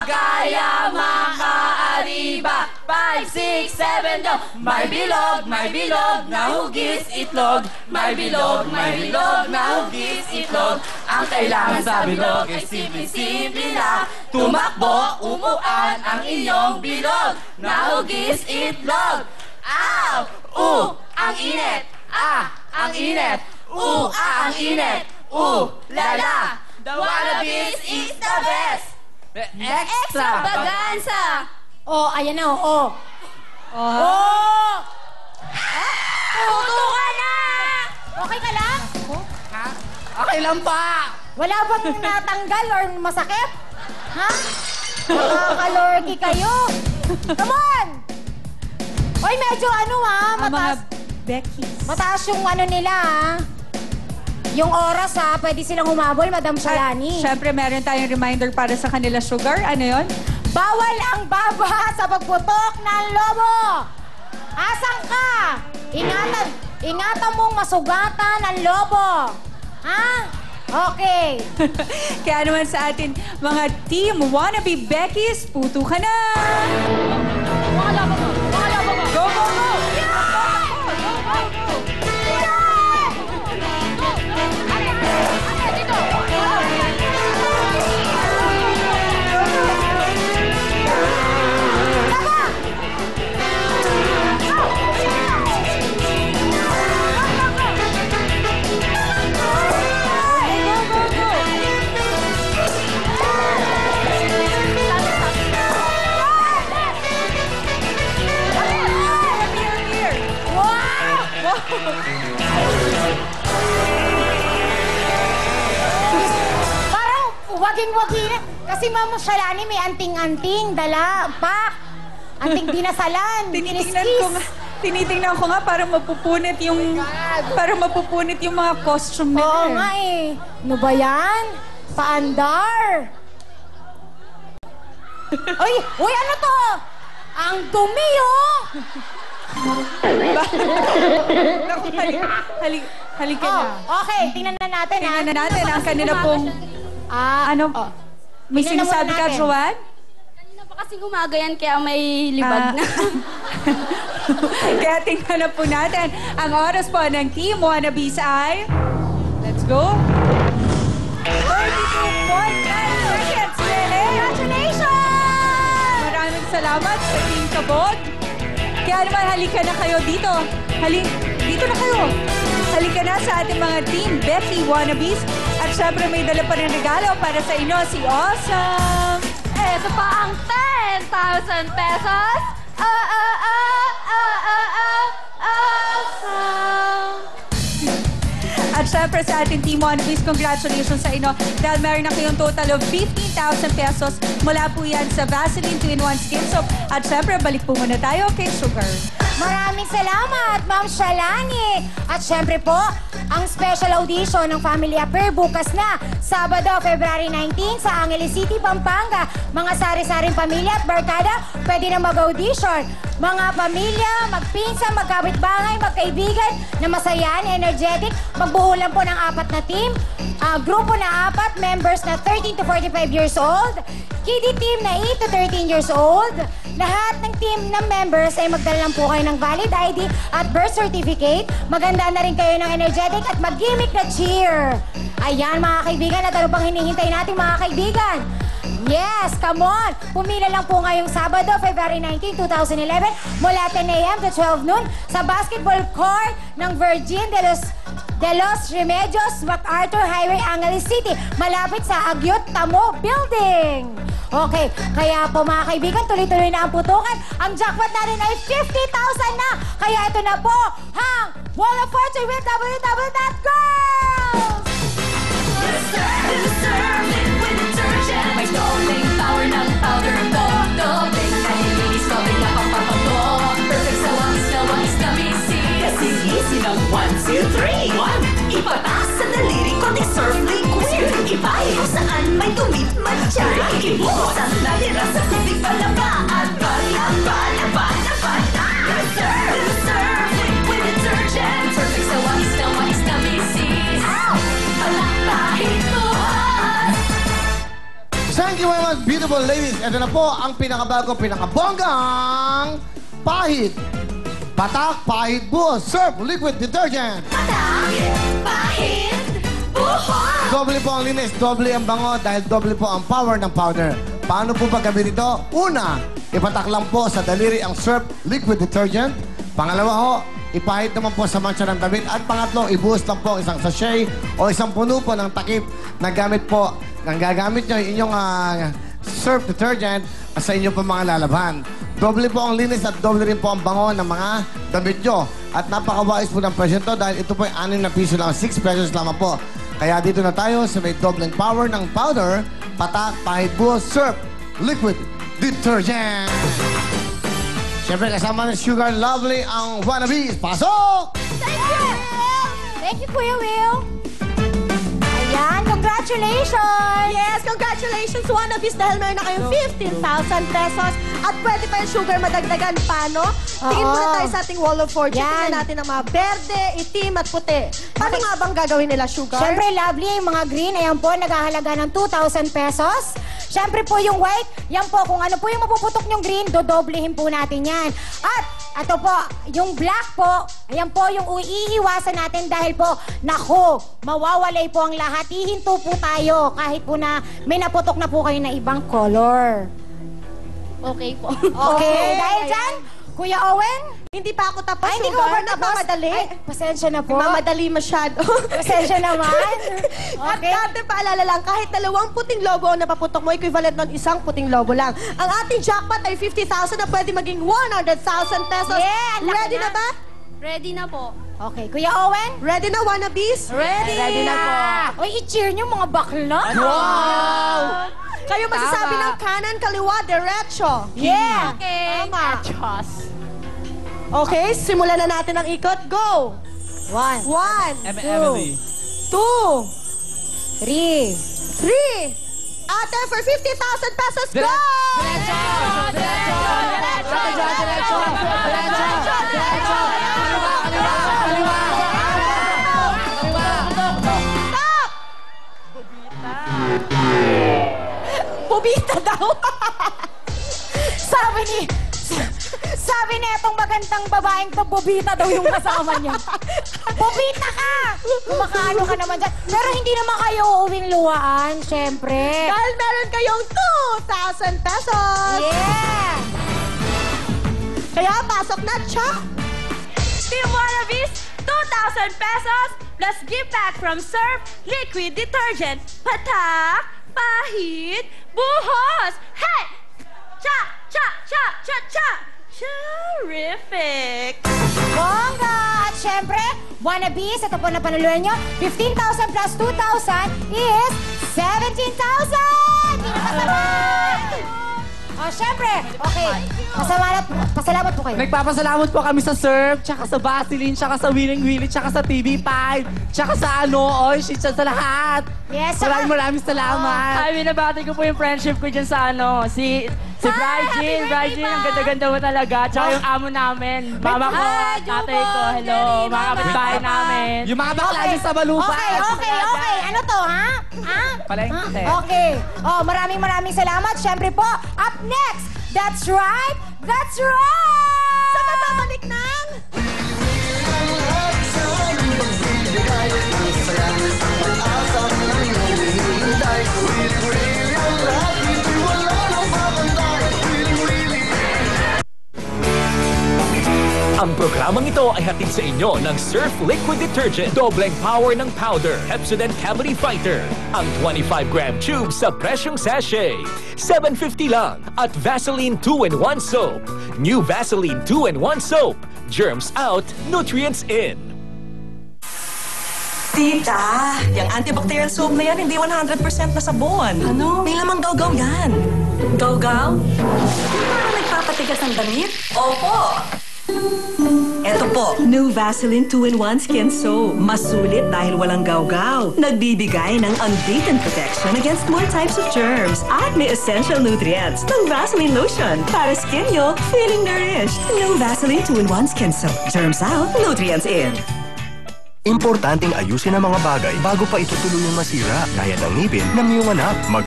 Gaya makaariba 5, 6, 7, go! May bilog na hugis itlog. May bilog na hugis itlog. Ang kailangan sa bilog ay simple-simple lang. Tumakbo, umuan ang iyong bilog na hugis itlog. Ow! Ang init! Ang init! Ang init! Lala! The Wannabes is the best! Extravaganza! Oh, ayan na, oh. Tuto ka na! Okay ka lang? Ha? Okay lang pa! Wala bang natanggal or masakit? Ha? Nakakalorky kayo. Come on! Oy, medyo mataas. Mataas yung nila, Yung oras, pwede silang humabol, Madam Shalani. Siyempre, meron tayong reminder para sa kanila, Sugar. Ano yon? Bawal ang baba sa pagputok ng lobo. Asan ka? Ingatan mong masugatan ang lobo. Ha? Okay. Kaya naman sa atin, mga team Wannabe Beckies, puto ka na! Mga lobo mo! Mga lobo mo! Go, go, go! Parang waging-wagi na. Kasi Ma'am Shalani may anting-anting, dala, pak. Anting dinasalan, Tinitingnan ko nga para mapupunit yung mga costume nila. Oo nga eh. Ano ba yan? Paandar. Uy, ano to? Ang dumi, oh! Naku, halika na. Okay, tingnan na natin, Tingnan na natin ang kanila pong... May Tingnan na sinasabi muna ka, natin. Joanne? Kanina pa kasing umaga yan, kaya may libag na. Kaya tingnan na po natin. Ang oras po ng Team Wannabes ay... Let's go. 32.9 seconds, Lele! Congratulations! Maraming salamat sa Team Kabog. Kaya naman, halika na kayo dito. Dito na kayo. Halika na sa ating mga Team Becky Wannabes. At syempre, may dala pa rin regalo para sa inyo, si Awesome. Ito pa ang 10,000 pesos. Awesome! At syempre sa ating Team Wannabes, congratulations sa inyo dahil meron na kayong total of 15,000 pesos mula po yan sa Vaseline 2-in-1 Skin Soap. At syempre, balik po muna tayo kay Sugar. Maraming salamat, Ma'am Shalani. At syempre po, ang special audition ng Family Affair bukas na, Sabado, February 19 sa Angeles City, Pampanga. Mga sari-saring pamilya at barkada, pwede na mag-audition. Mga pamilya, magpinsan, magkabit-bangay, magkaibigan na masayan, energetic, magbuo lang po ng 4 na team. Grupo na 4, members na 13 to 45 years old. Kiddie team na 8 to 13 years old. Lahat ng team ng members ay magdala lang po kayo ng valid ID at birth certificate. Maganda na rin kayo ng energetic at mag-gimmick na cheer. Ayan mga kaibigan, at ano pang hinihintay natin mga kaibigan? Yes, come on! Pumila lang po ngayong Sabado, February 19, 2011 mula 10 a.m. to 12 noon sa basketball court ng Virgin de los Remedios, MacArthur Highway, Angeles City, malapit sa Agyot Tamo Building. Okay, kaya po mga kaibigan, tuloy-tuloy na ang putukan. Ang jackpot natin ay 50,000 na. Kaya ito na po, ang Wall of Fortune with www.girls! May stoling power ng powder mo. Dobling na nilinis, dobling na pampapago. Perfect sa wangis na misi. Kasi easy ng 1, 2, 3. 1, ipataas sa daliri ko ni Surf Liquid. Ipahe kung saan may tumit man dyan. Ibuhos ang nalira sa tubig palaba. At bala. Surf Liquid Detergent. Perfect sa wangis na misis. Palakpahin mo. Thank you very much, beautiful. beautiful ladies, ito na po ang pinakabago, pinakabonggang pahid. Patak, pahid, buhos, Surf Liquid Detergent. Doble po ang linis, doble ang bango dahil doble po ang power ng powder. Paano po ba gawin ito? Una, ipatak lang po sa daliri ang Surf Liquid Detergent. Pangalawa ho, ipahid naman po sa mancha ng damit. At pangatlo, ibuhos lang po isang sachet o isang puno po ng takip na gamit po, nang gagamit nyo yung inyong Surf Detergent sa inyong po mga lalaban. Doble po ang linis at doble rin po ang bango ng mga damit nyo. At napakawais po ng presyo ito dahil ito po ay 6 na piso lang, 6 pesos lamang po. Kaya dito na tayo sa may dobleng power ng powder, patak, pahid, buhos, Surf Liquid Detergent. Siyempre kasama ng Sugar Lovely ang wannabes. Pasok! Thank you! Thank you, Kuya Will. Ayan, congratulations! Yes, congratulations, wannabes, dahil meron na kayong 15,000 pesos at pwede pa yung sugar madagdagan pa, no? Tingin muna tayo sa ating wall of fortune. Yan. Tingnan natin ang mga berde, itim at puti. Paano nga bang gagawin nila, sugar? Siyempre, Lovely, yung mga green, ayan po, naghahalaga ng 2,000 pesos. Siyempre po yung white, yan po, kung ano po yung mapuputok yung green, dodoblehin po natin yan. At ito po, yung black po, ayan po yung iiwasan natin dahil po, naku, mawawalay po ang lahat. Hihinto po tayo kahit po na may naputok na po kayo na ibang color. Okay po. Okay, dahil dyan, Kuya Owen? Hindi pa ako tapos, Ay, hindi ko ba tapos? Nagmamadali. Ay, pasensya na po. Nagmamadali masyado. Pasensya naman. At Okay. dati paalala lang, kahit 2 puting lobo ang napaputok mo, equivalent nun 1 puting lobo lang. Ang ating jackpot ay 50,000 na pwede maging 100,000 pesos. Yeah, laki Ready na na. ba? Ready na po. Okay, Kuya Owen? Ready na, wannabes? Ready na po. Uy, i-cheer nyo mga bakla. Wow! Kayo magsasabi ng kanan, kaliwa, derecho. Yeah. Okay. Tama. Achos. Okay, simulan na natin ang ikot. Go! 1, 1, Emily. 2, 3. 3. Ate, for 50,000 pesos, go! Stop! Bubita daw. Sabi niya itong magandang babaeng to, bobita daw yung kasama niya. Bobita ka! Kumakaano ka naman dyan. Pero hindi naman kayo uuwing luwaan, syempre. Dahil meron kayong 2,000 pesos. Yeah! Kaya pasok na, Chuck. Team Wannabes, 2,000 pesos plus give back from Surf Liquid Detergent. Patak, pahid, buhos. Hey! Cha! Cha! Cha! Cha! Cha! Terrific! Bongga! At syempre, wannabes, ito po na panuluan nyo. 15,000 plus 2,000 is 17,000! Pinakasabay! O, syempre, okay. Pasalamat po kayo. Nagpapasalamat po kami sa Surf, tsaka sa Vaseline, tsaka sa Willing Willy, tsaka sa TV5, tsaka sa Oishi, tsaka sa lahat. Yes, saka- Maraming salamat. Ay, binabati ko po yung friendship ko dyan sa si Bridget. Bridget, ang ganda-ganda mo talaga. Tsaka yung amo namin, mama ko, Hi, tatay ko, Jumon, hello, Daddy, mga Mama. kapitbahay namin. Yung mga bakla dyan sa Balupa. Okay. Ano to, ha? Ha? Palengke. Okay. Oh, maraming salamat. Syempre po, up next, that's right! Sa magbabalik ng... Ang programang ito ay hatid sa inyo ng Surf Liquid Detergent. Dobleng power ng powder. Pepsodent Cavity Fighter. Ang 25-gram tube sa presyong sachet. $7.50 lang. At Vaseline 2-in-1 Soap. New Vaseline 2-in-1 Soap. Germs out, nutrients in. Tita, yung antibacterial soap na yan, hindi 100% na sabon. Ano? May lamang gawgaw yan. Gawgaw? Parang nagpapatigas ang damit? Opo. Eto po, new Vaseline 2-in-1 Skin Soap. Masulit dahil walang gawgaw. Nagbibigay ng unbeaten protection against more types of germs. At may essential nutrients ng Vaseline Lotion. Para skin nyo, feeling nourished. New Vaseline 2-in-1 Skin Soap. Germs out, nutrients in. Importanteng ayusin ang mga bagay bago pa ito tuluyang masira, gaya ng ngipin ng iyong anak.